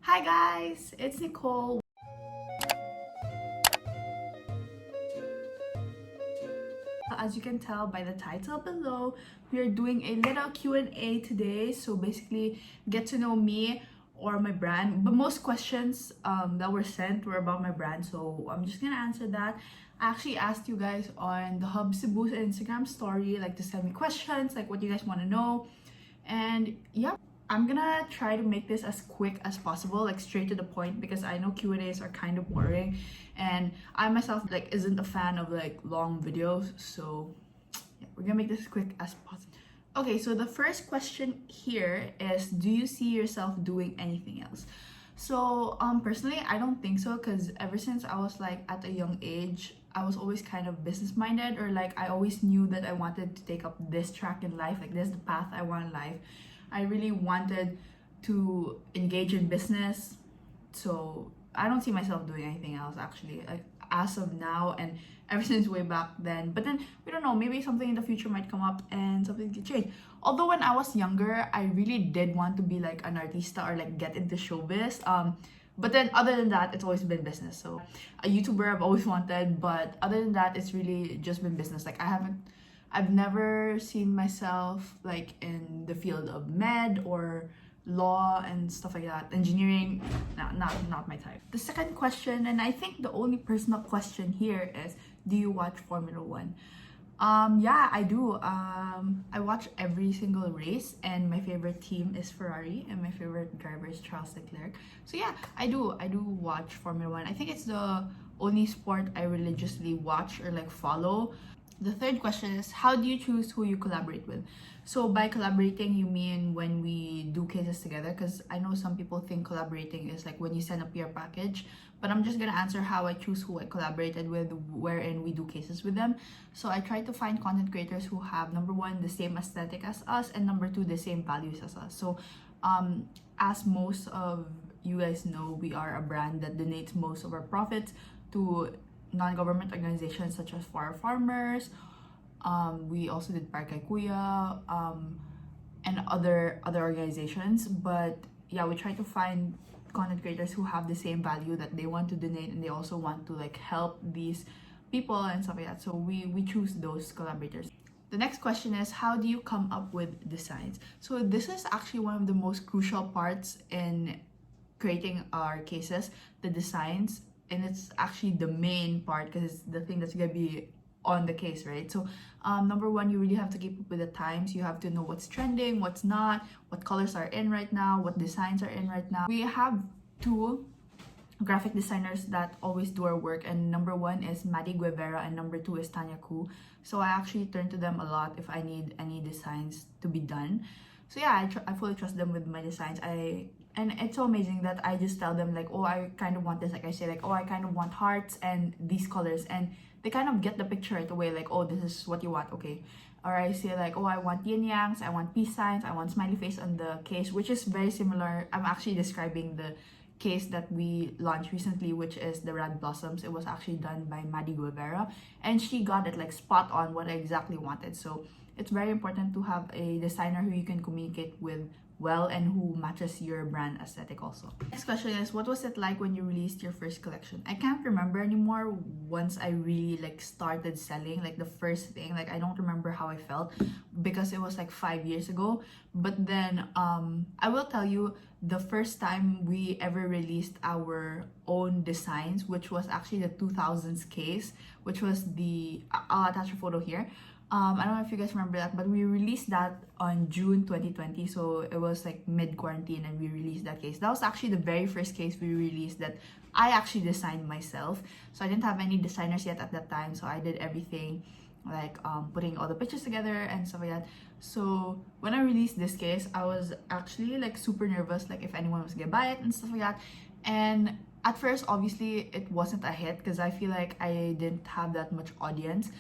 Hi guys, it's Nicole. As you can tell by the title below, we are doing a little Q&A today. So basically, get to know me or my brand. But most questions that were sent were about my brand, so I'm just gonna answer that. I actually asked you guys on the HUB CEBU Instagram story, like to send me questions, like what you guys want to know. And yeah, I'm gonna try to make this as quick as possible, like straight to the point, because I know Q&As are kind of boring and I myself like isn't a fan of like long videos. So yeah, we're gonna make this as quick as possible. Okay, so the first question here is, do you see yourself doing anything else? So personally, I don't think so, because ever since I was like at a young age, I was always kind of business minded, or like I always knew that I wanted to take up this track in life, like this is the path I want in life. I really wanted to engage in business, so I don't see myself doing anything else actually, like as of now and ever since way back then. But then we don't know, maybe something in the future might come up and something could change. Although when I was younger, I really did want to be like an artista or like get into showbiz. But then other than that, it's always been business. So a YouTuber I've always wanted, but other than that, it's really just been business. Like I've never seen myself like in the field of med or law and stuff like that. Engineering, not my type. The second question, and I think the only personal question here, is, do you watch Formula 1? Yeah, I do. I watch every single race, and my favorite team is Ferrari, and my favorite driver is Charles Leclerc. So yeah, I do watch Formula 1. I think it's the only sport I religiously watch or like follow. The third question is, how do you choose who you collaborate with? So by collaborating, you mean when we do cases together? Because I know some people think collaborating is like when you send a peer package, but I'm just gonna answer how I choose who I collaborated with, wherein we do cases with them. So I try to find content creators who have, number one, the same aesthetic as us, and number two, the same values as us. So as most of you guys know, we are a brand that donates most of our profits to non-government organizations such as For Our Farmers. We also did Parkay Kuya, and other organizations. But yeah, we try to find content creators who have the same value, that they want to donate and they also want to like help these people and stuff like that. So we choose those collaborators. The next question is, how do you come up with designs? So this is actually one of the most crucial parts in creating our cases, the designs. And it's actually the main part because it's the thing that's gonna be on the case, right? So number one, you really have to keep up with the times. You have to know what's trending, what's not, what colors are in right now, what designs are in right now. We have two graphic designers that always do our work, and number one is Maddie Guevara and number two is Tanya Ku. So I actually turn to them a lot if I need any designs to be done. So yeah, I fully trust them with my designs. And it's so amazing that I just tell them like, oh, I kind of want this. Like I say like, oh, I kind of want hearts and these colors, and they kind of get the picture right away, like, oh, this is what you want, okay. Or I say like, oh, I want yin yangs, I want peace signs, I want smiley face on the case, which is very similar. I'm actually describing the case that we launched recently, which is the Red Blossoms. It was actually done by Maddie Guevara, and she got it like spot on what I exactly wanted. So it's very important to have a designer who you can communicate with well and who matches your brand aesthetic also. Next question is, what was it like when you released your first collection? I can't remember anymore once I really like started selling, like the first thing. Like I don't remember how I felt because it was like 5 years ago. But then I will tell you, the first time we ever released our own designs, which was actually the 2000s case, which was the, I'll attach a photo here. I don't know if you guys remember that, but we released that on June 2020. So it was like mid-quarantine and we released that case. That was actually the very first case we released that I actually designed myself. So I didn't have any designers yet at that time. So I did everything, like putting all the pictures together and stuff like that. So when I released this case, I was actually like super nervous, like if anyone was gonna buy it and stuff like that. And at first, obviously, it wasn't a hit because I feel like I didn't have that much audience.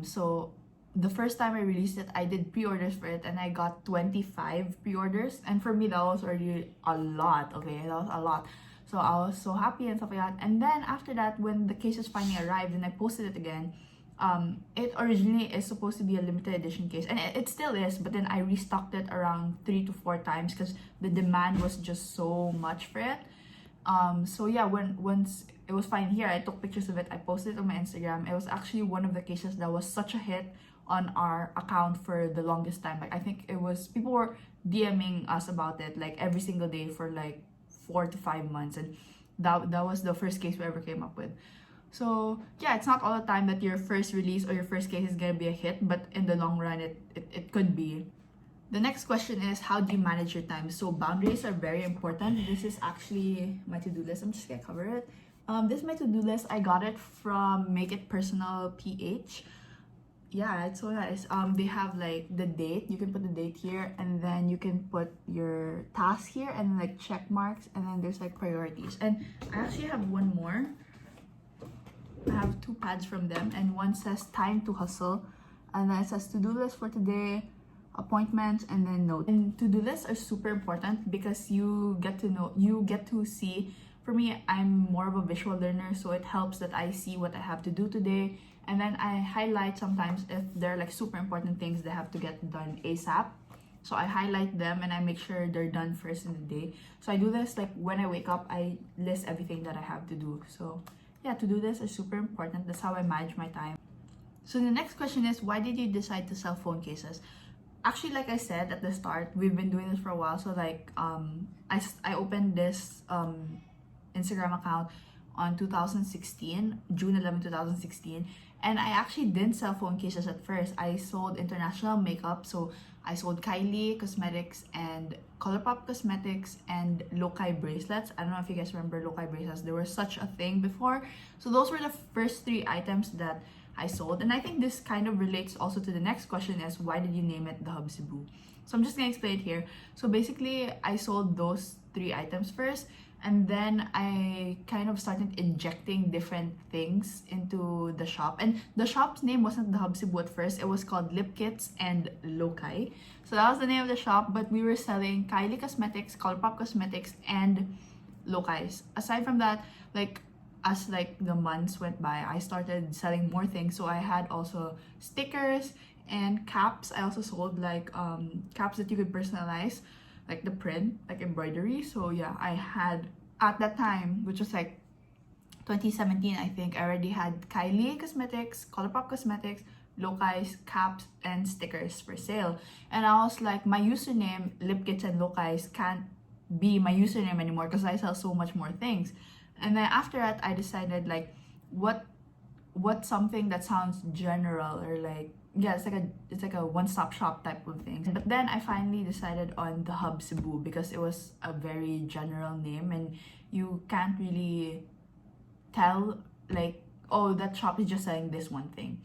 So the first time I released it, I did pre-orders for it and I got 25 pre-orders, and for me that was already a lot. Okay, that was a lot. So I was so happy and stuff like that. And then after that, when the cases finally arrived and I posted it again, It originally is supposed to be a limited edition case, and it still is, but then I restocked it around 3 to 4 times because the demand was just so much for it. So yeah, once it was finally here, I took pictures of it, I posted it on my Instagram. It was actually one of the cases that was such a hit on our account for the longest time. Like, I think it was, people were DMing us about it like every single day for like 4 to 5 months, and that was the first case we ever came up with. So yeah, it's not all the time that your first release or your first case is gonna be a hit, but in the long run, it could be. The next question is, how do you manage your time? So boundaries are very important. This is actually my to-do list. I'm just gonna cover it. This is my to-do list. I got it from Make It Personal PH. Yeah, it's so nice. They have like the date. You can put the date here, and then you can put your task here, and like check marks, and then there's like priorities. And I actually have one more. I have 2 pads from them, and one says time to hustle, and then it says to-do list for today, appointments, and then notes. And to-do lists are super important because you get to see. For me, I'm more of a visual learner, so it helps that I see what I have to do today, and then I highlight sometimes if they're like super important things that have to get done ASAP. So I highlight them and I make sure they're done first in the day. So I do this like when I wake up, I list everything that I have to do. So yeah, to-do lists are super important. That's how I manage my time. So the next question is, why did you decide to sell phone cases? Actually, like I said at the start, we've been doing this for a while. So like I opened this Instagram account on 2016, June 11, 2016. And I actually didn't sell phone cases at first. I sold international makeup. So I sold Kylie Cosmetics and Colourpop Cosmetics and Lokai bracelets. I don't know if you guys remember Lokai bracelets. They were such a thing before. So those were the first 3 items that I sold. And I think this kind of relates also to the next question, is why did you name it the HUB CEBU? So I'm just gonna explain it here. So basically, I sold those 3 items first, and then I kind of started injecting different things into the shop. And the shop's name wasn't the HUB CEBU at first. It was called Lip Kits and Lokai. So that was the name of the shop, but we were selling Kylie Cosmetics, Colourpop Cosmetics, and Lokais. Aside from that, like, as like the months went by, I started selling more things. So I had also stickers and caps. I also sold like caps that you could personalize, like the print, like embroidery. So yeah, I had at that time, which was like 2017, I think, I already had Kylie Cosmetics, Colourpop Cosmetics, Lokais, caps, and stickers for sale. And I was like, my username, Lip Kits and Lokais, can't be my username anymore because I sell so much more things. And then after that, I decided like, what's something that sounds general, or like, yeah, it's like a one-stop shop type of thing. But then I finally decided on the HUB CEBU because it was a very general name, and you can't really tell like, oh, that shop is just selling this one thing.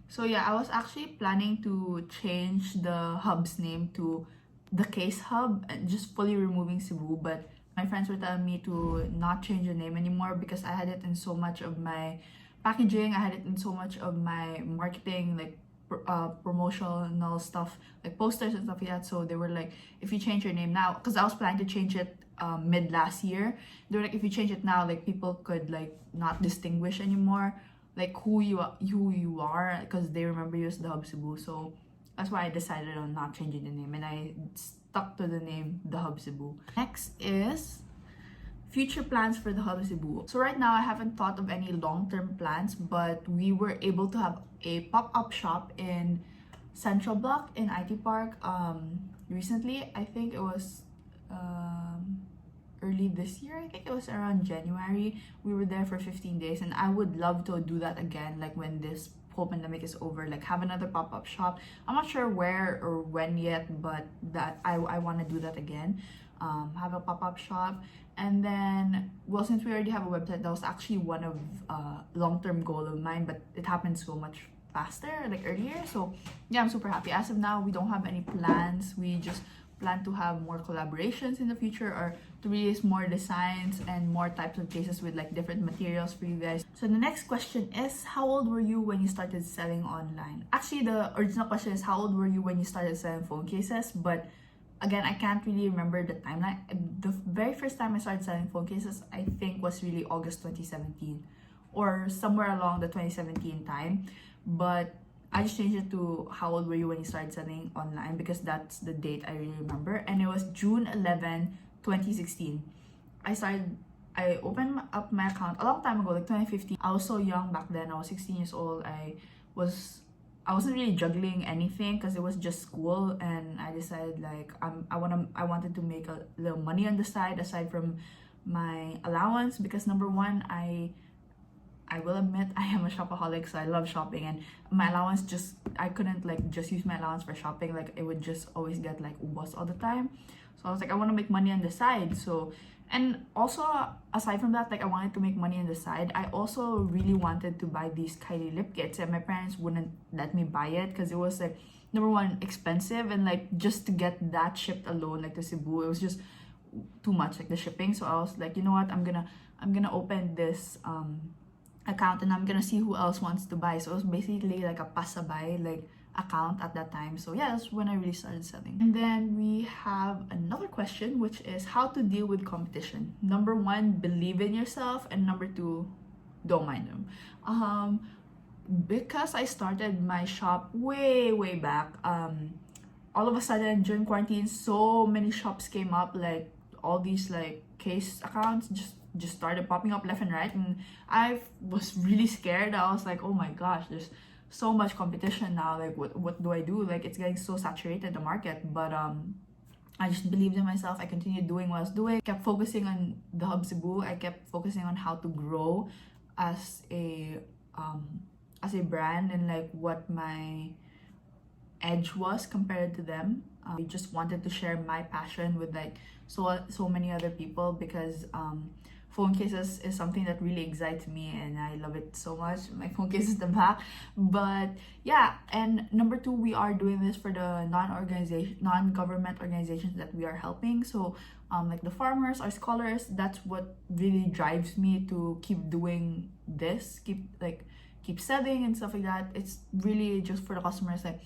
So yeah, I was actually planning to change the HUB's name to the Case Hub and just fully removing Cebu, but my friends were telling me to not change the name anymore because I had it in so much of my packaging, I had it in so much of my marketing, like promotional stuff, like posters and stuff like that. So they were like, if you change your name now, because I was planning to change it mid last year, they were like, if you change it now, like people could like not distinguish anymore like who you are because they remember you as the HUB CEBU. So that's why I decided on not changing the name, and I stuck to the name the HUB CEBU. Next is future plans for the HUB CEBU. So right now I haven't thought of any long-term plans, but we were able to have a pop-up shop in Central Block in IT Park recently. I think it was early this year. I think it was around January. We were there for 15 days, and I would love to do that again, like when this whole pandemic is over, like have another pop-up shop. I'm not sure where or when yet, but that I want to do that again. Have a pop-up shop. And then, well, since we already have a website, that was actually one of long-term goal of mine, but it happened so much faster, like earlier. So yeah, I'm super happy. As of now, we don't have any plans. We just plan to have more collaborations in the future, or to release more designs and more types of cases with like different materials for you guys. So the next question is, how old were you when you started selling online? Actually, the original question is, how old were you when you started selling phone cases? But again, I can't really remember the timeline. The very first time I started selling phone cases, I think, was really August 2017 or somewhere along the 2017 time. But I just changed it to how old were you when you started selling online, because that's the date I really remember. And it was June 11, 2016. I opened up my account a long time ago, like 2015. I was so young back then. I was 16 years old. I wasn't really juggling anything because it was just school, and I decided like I wanted to make a little money on the side aside from my allowance, because number one, I will admit I am a shopaholic, so I love shopping, and my allowance I couldn't like just use my allowance for shopping. Like it would just always get like ubos all the time. So I was like, I want to make money on the side. So, and also aside from that, like I wanted to make money on the side, I also really wanted to buy these Kylie lip kits, and my parents wouldn't let me buy it because it was like, number one, expensive, and like just to get that shipped alone, like to Cebu, it was just too much, like the shipping. So I was like, you know what, I'm gonna open this account and I'm gonna see who else wants to buy. So it was basically like a pasabay like account at that time. So yeah, that's when I really started selling. And then we have another question, which is how to deal with competition. Number one, believe in yourself, and number two, don't mind them. Because I started my shop way back, all of a sudden during quarantine, so many shops came up, like all these like case accounts just started popping up left and right, and I was really scared. I was like, oh my gosh, there's so much competition now, like what do I do? Like it's getting so saturated, the market. But I just believed in myself. I continued doing what I was doing, kept focusing on the HUB CEBU. I kept focusing on how to grow as a brand, and like what my edge was compared to them. I just wanted to share my passion with like so many other people, because phone cases is something that really excites me and I love it so much. My phone case is the back. But yeah, and number two, we are doing this for the non-government organizations that we are helping. So like the farmers, our scholars, that's what really drives me to keep doing this, keep selling and stuff like that. It's really just for the customers. Like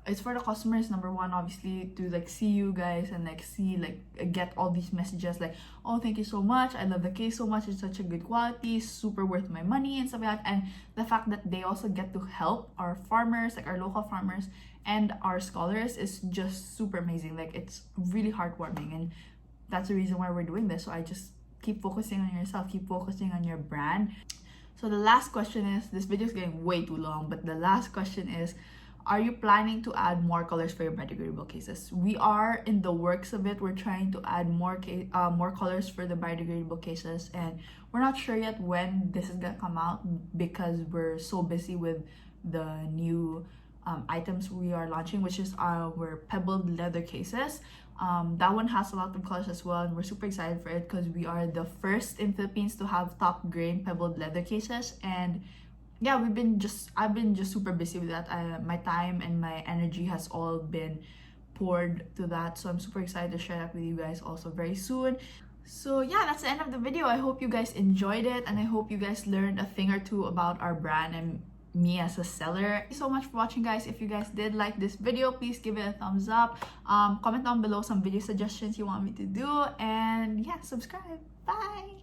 it's for the customers, number one, obviously, to like see you guys and like see, like get all these messages like, oh, thank you so much, I love the case so much, it's such a good quality, super worth my money and stuff like that. And the fact that they also get to help our farmers, like our local farmers and our scholars, is just super amazing. Like it's really heartwarming, and that's the reason why we're doing this. So I just keep focusing on yourself, keep focusing on your brand. So the last question is, this video is getting way too long, but the last question is, are you planning to add more colors for your biodegradable cases? We are in the works of it. We're trying to add more colors for the biodegradable cases, and we're not sure yet when this is gonna come out, because we're so busy with the new items we are launching, which is our pebbled leather cases. That one has a lot of colors as well, and we're super excited for it because we are the first in Philippines to have top grain pebbled leather cases. And yeah, I've been just super busy with that. My time and my energy has all been poured to that, so I'm super excited to share that with you guys also very soon. So yeah, that's the end of the video. I hope you guys enjoyed it, and I hope you guys learned a thing or two about our brand and me as a seller. Thank you so much for watching, guys. If you guys did like this video, please give it a thumbs up. Comment down below some video suggestions you want me to do, and yeah, subscribe. Bye.